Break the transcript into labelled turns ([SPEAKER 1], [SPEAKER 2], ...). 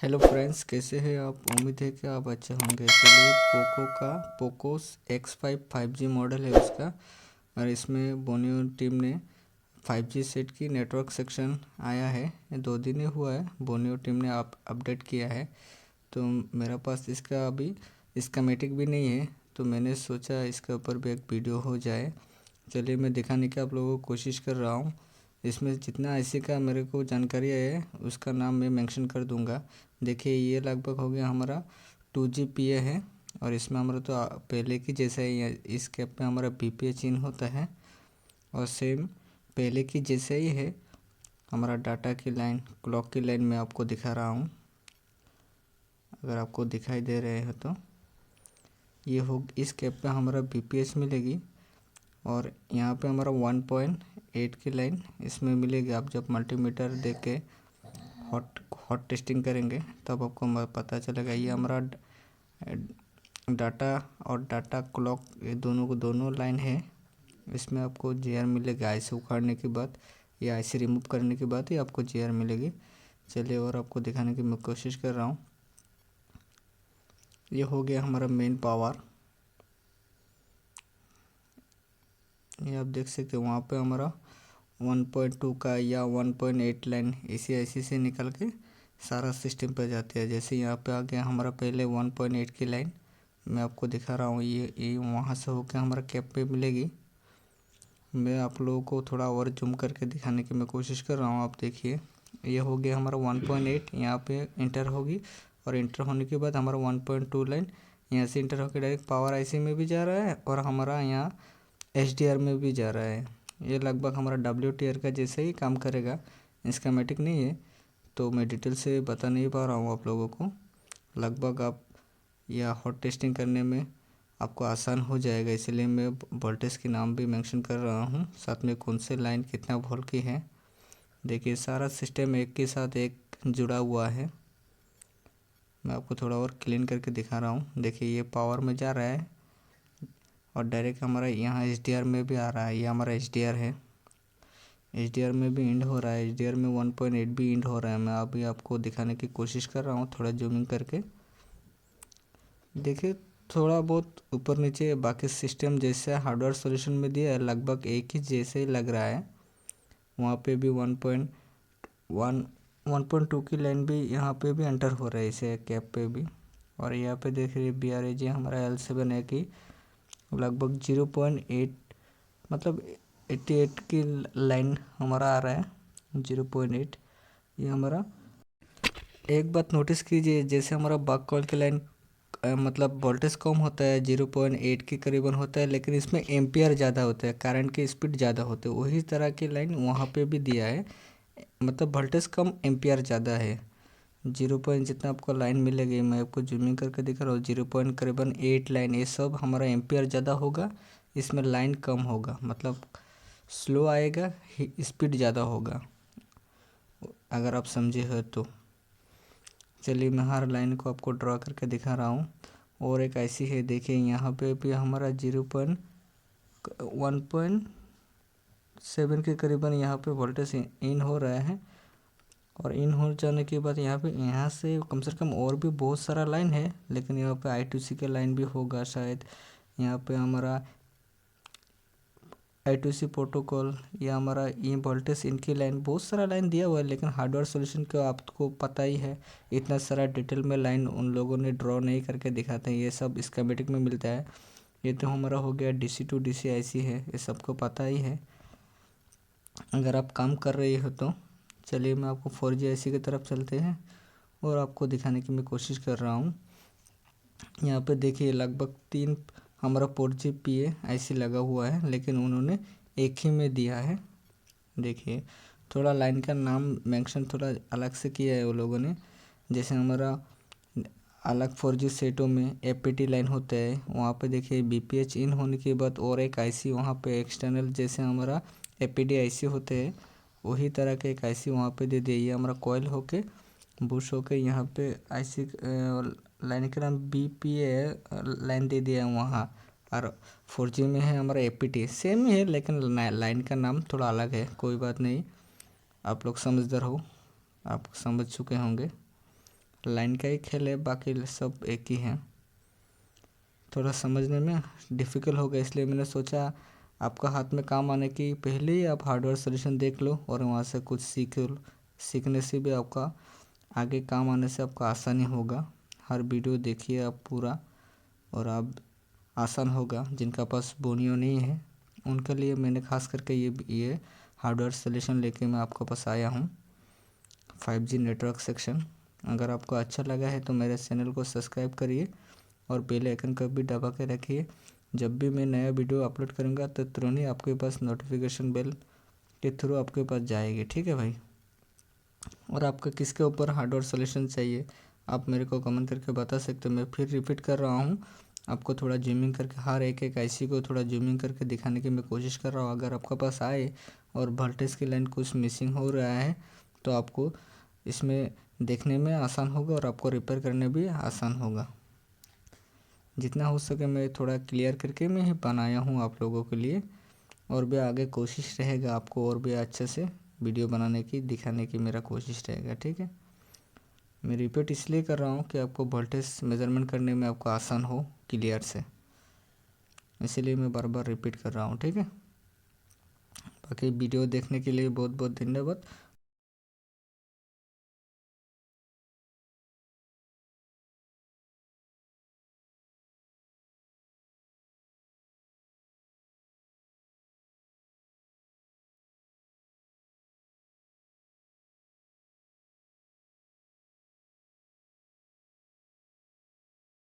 [SPEAKER 1] Hello friends, कैसे हैं आप। उम्मीद है कि आप अच्छे होंगे। चलिए, पोको X5 5G मॉडल है उसका, और इसमें बोनियो टीम ने 5G सेट की नेटवर्क सेक्शन आया है। ये 2 दिन ही हुआ है, बोनियो टीम ने अपडेट किया है। तो मेरा पास इसका अभी स्कीमेटिक भी नहीं है, तो मैंने सोचा इसके ऊपर भी एक वीडियो हो जाए। चलिए, मैं दिखाने की आप लोगों को कोशिश कर रहा हूँ। इसमें जितना आईसी का मेरे को जानकारी है उसका नाम मैं मेंशन कर दूंगा। देखिए, ये लगभग हो गया हमारा 2GPA है, और इसमें हमारा तो पहले की जैसा ही है। इस कैप में हमारा BPA चिन्ह होता है, और सेम पहले की जैसे ही है हमारा डाटा की लाइन, क्लॉक की लाइन मैं आपको दिखा रहा हूँ। अगर आपको दिखाई दे रहे हैं तो ये हो, इस कैप पे हमारा BPS मिलेगी, और यहाँ पे हमारा 1.8 की लाइन इसमें मिलेगी। आप जब मल्टीमीटर देख के हॉट टेस्टिंग करेंगे तब आपको पता चलेगा। ये हमारा डाटा और डाटा क्लॉक, ये दोनों लाइन है। इसमें आपको JR मिलेगा आईसी उखाड़ने के बाद, या आईसी रिमूव करने के बाद ही आपको JR मिलेगी। चलिए, और आपको दिखाने की मैं कोशिश कर रहा हूँ। ये हो गया हमारा मेन पावर। ये आप देख सकते हो, वहाँ पे हमारा 1.2 का या 1.8 लाइन इसी ऐसी से निकल के सारा सिस्टम पे जाती है। जैसे यहाँ पे आ गया हमारा पहले 1.8 की लाइन, मैं आपको दिखा रहा हूँ। ये वहाँ से होकर हमारा कैप पे मिलेगी। मैं आप लोगों को थोड़ा और जूम करके दिखाने की मैं कोशिश कर रहा हूँ। आप देखिए, ये हो गया हमारा 1.8, यहाँ पे इंटर होगी, और इंटर होने के बाद हमारा 1.2 लाइन यहाँ से इंटर होकर डायरेक्ट पावर आईसी में भी जा रहा है, और हमारा यहाँ HDR में भी जा रहा है। ये लगभग हमारा WTR का जैसे ही काम करेगा। स्कीमेटिक नहीं है तो मैं डिटेल से बता नहीं पा रहा हूँ आप लोगों को। लगभग आप या हॉट टेस्टिंग करने में आपको आसान हो जाएगा, इसलिए मैं वोल्टेज के नाम भी मेंशन कर रहा हूँ, साथ में कौन से लाइन कितना वोल्ट की है। देखिए, सारा सिस्टम एक के साथ एक जुड़ा हुआ है। मैं आपको थोड़ा और क्लीन करके दिखा रहा हूँ। देखिए, ये पावर में जा रहा है, और डायरेक्ट हमारा यहाँ HDR में भी आ रहा है। ये हमारा HDR है, HDR में भी इंड हो रहा है। HDR में 1.8 भी इंड हो रहा है। मैं अभी आपको दिखाने की कोशिश कर रहा हूँ थोड़ा जूमिंग करके। देखिए, थोड़ा बहुत ऊपर नीचे बाकी सिस्टम जैसे हार्डवेयर सॉल्यूशन में दिया है, लगभग एक ही जैसे ही लग रहा है। वहाँ पे भी 1.2 की लाइन भी यहाँ पे भी एंटर हो रहा है, इसे कैप पे भी। और यहाँ पे देख रहे BRAG हमारा L7 है कि लगभग 0.8, मतलब 88 की लाइन हमारा आ रहा है। 0.8 ये हमारा। एक बात नोटिस कीजिए, जैसे हमारा बक कॉल की लाइन मतलब वोल्टेज कम होता है, 0.8 के करीबन होता है, लेकिन इसमें एम्पियर ज़्यादा होता है, करंट की स्पीड ज़्यादा होती है। वही तरह की लाइन वहाँ पे भी दिया है, मतलब वोल्टेज कम एम्पियर ज़्यादा है। 0 जितना आपको लाइन मिलेगी, मैं आपको जूमिंग करके दिखा रहा हूँ, 0.8 लाइन, ये सब हमारा एम्पियर ज़्यादा होगा। इसमें लाइन कम होगा, मतलब स्लो आएगा, स्पीड ज़्यादा होगा, अगर आप समझे हो तो। चलिए, मैं हर लाइन को आपको ड्रॉ करके दिखा रहा हूँ। और एक ऐसी है, देखिए यहाँ पे भी हमारा 1.7 के करीबन यहाँ पे वोल्टेज इन हो रहा है। और इन हो जाने के बाद यहाँ से कम से कम और भी बहुत सारा लाइन है, लेकिन यहाँ पे I2C के लाइन भी होगा शायद। यहाँ पे हमारा I2C प्रोटोकॉल, या हमारा ये वोल्टेज इनकी लाइन, बहुत सारा लाइन दिया हुआ है। लेकिन हार्डवेयर सॉल्यूशन का आपको पता ही है, इतना सारा डिटेल में लाइन उन लोगों ने ड्रॉ नहीं करके दिखाते हैं। ये सब स्कीमेटिक में मिलता है। ये तो हमारा हो गया DC to DC IC है, ये सबको पता ही है अगर आप काम कर रही हो तो। चलिए, मैं आपको 4G IC की तरफ चलते हैं, और आपको दिखाने की मैं कोशिश कर रहा हूँ। यहाँ पे देखिए, लगभग 3 हमारा 4GPA IC लगा हुआ है, लेकिन उन्होंने एक ही में दिया है। देखिए, थोड़ा लाइन का नाम मेंशन थोड़ा अलग से किया है वो लोगों ने। जैसे हमारा अलग 4G सेटों में APT लाइन होता है, वहाँ पे देखिए BPH इन होने के बाद और एक IC वहाँ पे एक्सटर्नल, जैसे हमारा APD IC होते हैं वही तरह के एक IC वहाँ पे दे दिया। ये हमारा कॉयल होके बुश होके यहाँ पे IC लाइन का नाम BPA लाइन दे दिया है वहाँ। और 4G में है हमारा APT, सेम ही है, लेकिन लाइन का नाम थोड़ा अलग है। कोई बात नहीं, आप लोग समझदार हो, आप समझ चुके होंगे। लाइन का ही खेल है, बाकी सब एक ही है। थोड़ा समझने में डिफ़िकल्ट होगा, इसलिए मैंने सोचा आपका हाथ में काम आने की पहले ही आप हार्डवेयर सोल्यूशन देख लो और वहाँ से कुछ सीखने से भी आपका आगे काम आने से आपका आसानी होगा। हर वीडियो देखिए आप पूरा, और आप आसान होगा। जिनका पास बोनियो नहीं है उनके लिए मैंने खास करके ये हार्डवेयर सोल्यूशन लेके मैं आपके पास आया हूँ। 5G network section. अगर आपको अच्छा लगा है तो मेरे चैनल को सब्सक्राइब करिए और बेल आइकन को भी दबा के रखिए। जब भी मैं नया वीडियो अपलोड करूँगा तो तुरंत ही आपके पास नोटिफिकेशन बेल के थ्रू आपके पास जाएगी, ठीक है भाई। और आपका किसके ऊपर हार्डवेयर सोल्यूशन चाहिए आप मेरे को कमेंट करके बता सकते हो। मैं फिर रिपीट कर रहा हूँ, आपको थोड़ा जूमिंग करके हर एक आईसी को थोड़ा जूमिंग करके दिखाने की मैं कोशिश कर रहा हूँ। अगर आपके पास आए और वोल्टेज की लाइन कुछ मिसिंग हो रहा है तो आपको इसमें देखने में आसान होगा और आपको रिपेयर करने भी आसान होगा। जितना हो सके मैं थोड़ा क्लियर करके मैं ही बनाया हूँ आप लोगों के लिए, और भी आगे कोशिश रहेगा आपको और भी अच्छे से वीडियो बनाने की, दिखाने की मेरा कोशिश रहेगा, ठीक है। मैं रिपीट इसलिए कर रहा हूँ कि आपको वोल्टेज मेज़रमेंट करने में आपको आसान हो क्लियर से, इसीलिए मैं बार बार रिपीट कर रहा हूँ, ठीक है। बाकी वीडियो देखने के लिए बहुत बहुत धन्यवाद।